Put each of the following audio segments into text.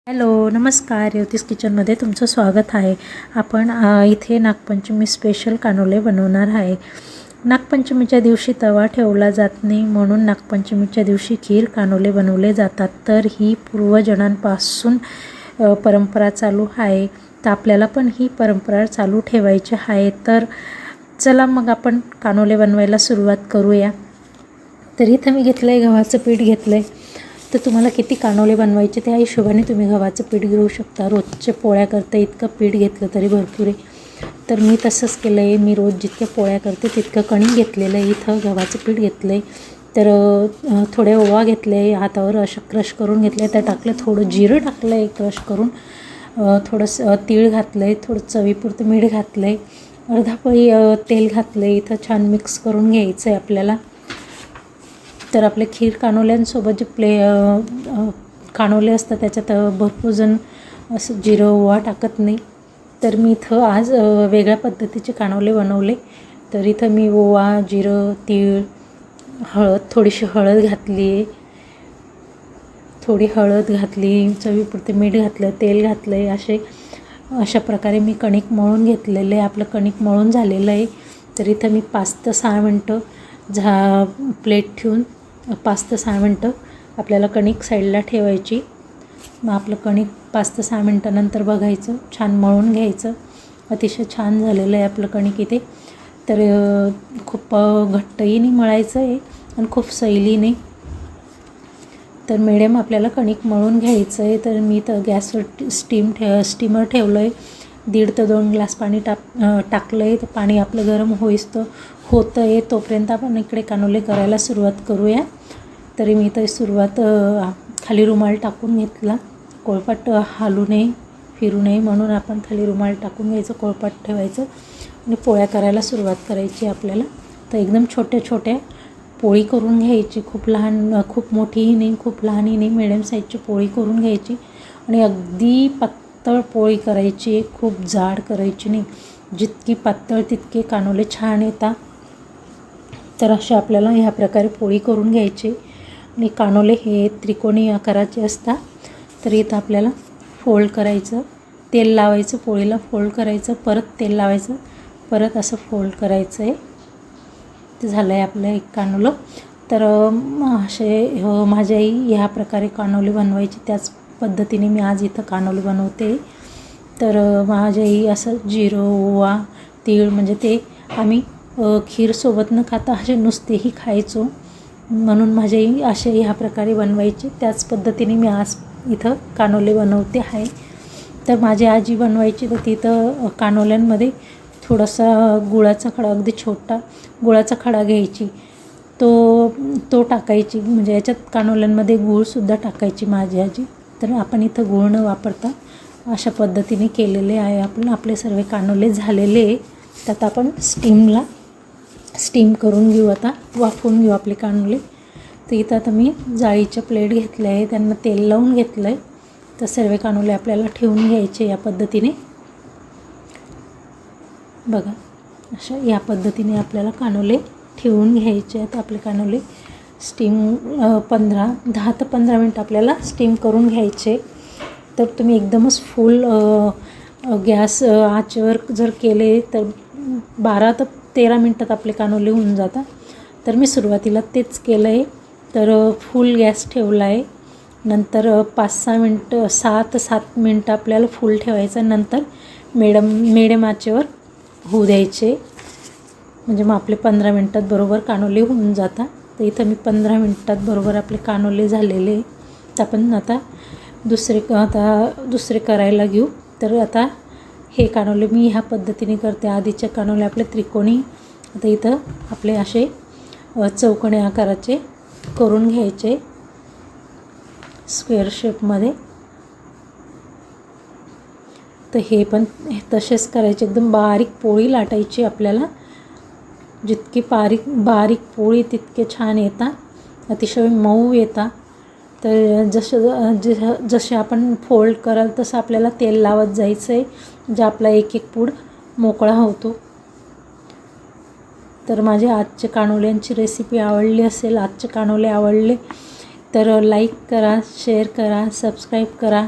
Hello नमस्कार, रेवतीज किचनमध्ये तुमचं स्वागत आहे. आपण इथे नागपंचमी स्पेशल कानोले बनवणार आहे. नागपंचमीच्या दिवशी तवा ठेवला जात नाही, म्हणून नागपंचमीच्या दिवशी खीर कानोले बनवले जातात. तर ही पूर्वजणांपासून परंपरा चालू आहे, तर आपल्याला पण ही परंपरा चालू ठेवायची आहे. तर चला मग आपण कानोले बनवायला सुरुवात करूया. तर इथं मी घेतलं आहे, गव्हाचं पीठ घेतलं आहे. तर तुम्हाला किती कानोले बनवायचे त्या हिशोबाने तुम्ही गव्हाचं पीठ घेऊ शकता. रोजचे पोळ्या करता इतकं पीठ घेतलं तरी भरपूर आहे. तर मी तसंच केलं आहे. मी रोज जितक्या पोळ्या करते तितकं कणिक घेतलेलं आहे. इथं गव्हाचं पीठ घेतलं आहे. तर थोडे ओवा घेतले, हातावर असं क्रश करून घेतले, त्या टाकलं. थोडं जिरं टाकलं आहे क्रश करून, थोडंसं तीळ घातलं आहे, थोडं चवीपुरतं मीठ घातलं आहे, अर्धा पळी तेल घातलं आहे. इथं छान मिक्स करून घ्यायचं आहे आपल्याला. तर आपले खीर कानोल्यांसोबत जे कानोले असतात त्याच्यात भरपूर जण असं जिरं ओवा टाकत नाही. तर मी इथं आज वेगळ्या पद्धतीचे कानोले बनवले. तर इथं मी ओवा, जिरं, तीळ, हळद, थोडीशी हळद घातली आहे, थोडी हळद घातली, चवीपुरते मीठ घातलं, तेल घातलं आहे. अशा प्रकारे मी कणिक मळून घेतलेलं आहे. आपलं कणिक मळून झालेलं आहे. तर इथं मी 5 ते 6 मिनटं प्लेट ठेवून 5 ते 6 मिनटं आपल्याला कणिक साईडला ठेवायची. मग आपलं कणिक 5 ते 6 मिनटानंतर बघायचं, छान मळून घ्यायचं. अतिशय छान झालेलं आहे आपलं कणिक इथे. तर खूप घट्टही नाही मळायचं आहे आणि खूप सैली नाही. तर मिडियम आपल्याला कणिक मळून घ्यायचं आहे. तर मी तर गॅसवर स्टीमर ठेवलं आहे. 1.5 ते 2 ग्लास पाणी टाकलं आहे. तर पाणी आपलं गरम होतं आहे, तोपर्यंत आपण इकडे कानोले करायला सुरुवात करूया. तरी मी तर सुरुवात खाली रुमाल टाकून घेतला. कोळपाट हालू नये, फिरू नये म्हणून आपण खाली रुमाल टाकून घ्यायचं, कोळपाट ठेवायचं आणि पोळ्या करायला सुरुवात करायची आपल्याला. तर एकदम छोट्या छोट्या पोळी करून घ्यायची. खूप लहान, खूप मोठीही नाही, खूप लहानही नाही, मिडियम साईजची पोळी करून घ्यायची. आणि अगदी पातळ पोळी करायची, खूप जाड करायची नाही. जितकी पातळ तितके कानोले छान येतात. तर अशा आपल्याला ह्या प्रकारे पोळी करून घ्यायची. आणि कानोले हे त्रिकोणी आकाराचे असतात. तर इथं आपल्याला फोल्ड करायचं, तेल लावायचं, पोळीला फोल्ड करायचं, परत तेल लावायचं, परत असं फोल्ड करायचं आहे. ते झालं आहे आपलं एक कानोलं. तर माझी आई ह्या प्रकारे कानोले बनवायची, त्याच पद्धतीने मी आज इथं कानोले बनवते. तर माझी आई असं जिरं, ओवा, तीळ म्हणजे ते आम्ही खीरसोबत न खाता असे नुसतेही खायचो, म्हणून माझी आई असे ह्या प्रकारे बनवायची. त्याच पद्धतीने मी आज इथं कानोले बनवते आहे. तर माझी आजी बनवायची, तर तिथं कानोल्यांमध्ये थोडासा गुळाचा खडा, अगदी छोटा गुळाचा खडा घ्यायची, तो टाकायची. म्हणजे याच्यात कानोल्यांमध्ये गूळसुद्धा टाकायची माझी आजी. तर आपण इथं गूळ न वापरता अशा पद्धतीने केलेले आहे. आपले सर्व कानोले झालेले आहे. त्यात आपण स्टीम करून घेऊ, आता वाफवून घेऊ आपले कानोले. तर इथं आता मी जाळीच्या प्लेट घेतल्या आहे, त्यांना तेल लावून घेतलं आहे. तर सर्व कानोले आपल्याला ठेवून घ्यायचे या पद्धतीने. बघा, अशा या पद्धतीने आपल्याला कानोले ठेवून घ्यायचे आहेत. आपले कानोले स्टीम 10 ते 15 मिनटं आपल्याला स्टीम करून घ्यायचे. तर तुम्ही एकदमच फुल गॅस आचेवर जर केले तर 12 ते 13 मिनटात आपले कानोले होऊन जातात. तर मी सुरुवातीला तेच केलं आहे. तर फुल गॅस ठेवला आहे. नंतर 5-6 मिनटं, 6 ते 7 मिनटं आपल्याला फुल ठेवायचं. नंतर मिडियम आचेवर होऊ द्यायचे. म्हणजे मग आपले 15 मिनटात बरोबर कानोले होऊन जातात. तर इथं मी 15 मिनटात बरोबर आपले कानोले झालेले. तर आपण आता दुसरे करायला घेऊ. तर आता हे कानोले मी ह्या पद्धतीने करते. आधीचे कानोले आपले त्रिकोणी, आता इथं आपले असे चौकोनी आकाराचे करून घ्यायचे, स्क्वेअर शेपमध्ये. तर हे पण तसेच करायचे. एकदम बारीक पोळी लाटायची आपल्याला. जितकी बारीक पोळी तितके छान येतात, अतिशय मऊ येतात. तर जसे आपण फोल्ड कराल तसं आपल्याला तेल लावत जायचं आहे, जे आपला एक एक पूड मोकळा होतो. तर माझे आजचे कानोल्यांची रेसिपी आवडली असेल, आजचे कानोले आवडले तर लाईक करा, शेअर करा, सबस्क्राईब करा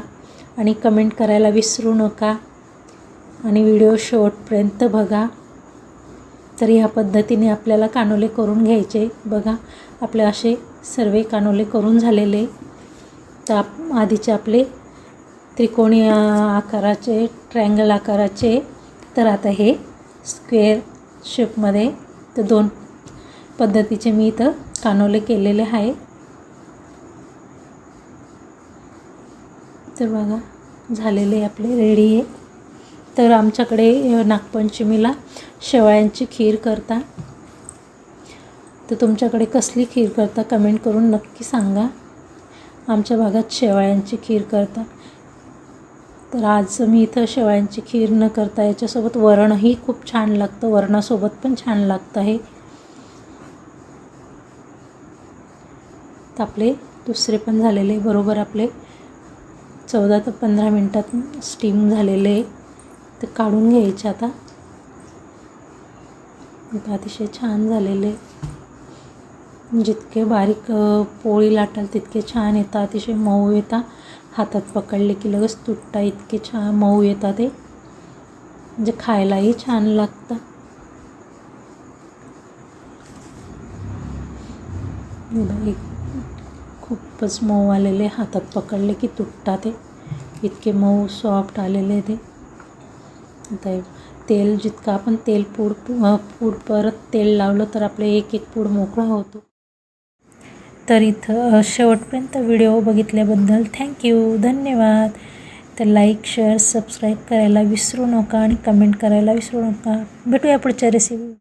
आणि कमेंट करायला विसरू नका आणि व्हिडिओ शेवटपर्यंत बघा. तर ह्या पद्धतीने आपल्याला कानोले करून घ्यायचे. बघा आपले असे सर्व कानोले करून झालेले. तर आधीचे आपले त्रिकोणी आकाराचे, ट्रायंगल आकाराचे. तर आता हे स्क्वेअर शेपमध्ये. तर 2 पद्धतीचे मी इथं कानोले केलेले आहे. तर बघा झालेले आपले रेडी आहे. तर आमच्याकडे नागपंचमीला शेवयांची खीर करता. तर तुमच्याकडे कसली खीर करता कमेंट करून नक्की सांगा. आमच्या भागात शेवयांची खीर करता. तर आज मी इथं शेवयांची खीर न करता याच्यासोबत वरणही खूप छान लागतं. वरणासोबत पण छान लागतं हे. तर आपले दुसरे पण झालेले बरोबर आपले 14 ते 15 मिनटात स्टीम झालेले. तर काढून घ्यायचे आता. अतिशय छान झालेले. जितके बारीक पोळी लाटाल तितके छान येतात. अतिशय मऊ येतात. हातात पकडले की लगेच तुटता इतके छान मऊ येतात ते. म्हणजे खायलाही छान लागतं. खूपच मऊ आलेले. हातात पकडले की तुटतात ते. इतके मऊ सॉफ्ट आलेले ते. आता तेल जितकं आपण तेल पूड परत तेल लावलं तर आपले एक पूड मोकळा होतो. तर इथं शेवटपर्यंत व्हिडिओ बघितल्याबद्दल थँक्यू, धन्यवाद. तर लाईक, शेअर, सबस्क्राईब करायला विसरू नका आणि कमेंट करायला विसरू नका. भेटूया पुढच्या रेसिपी.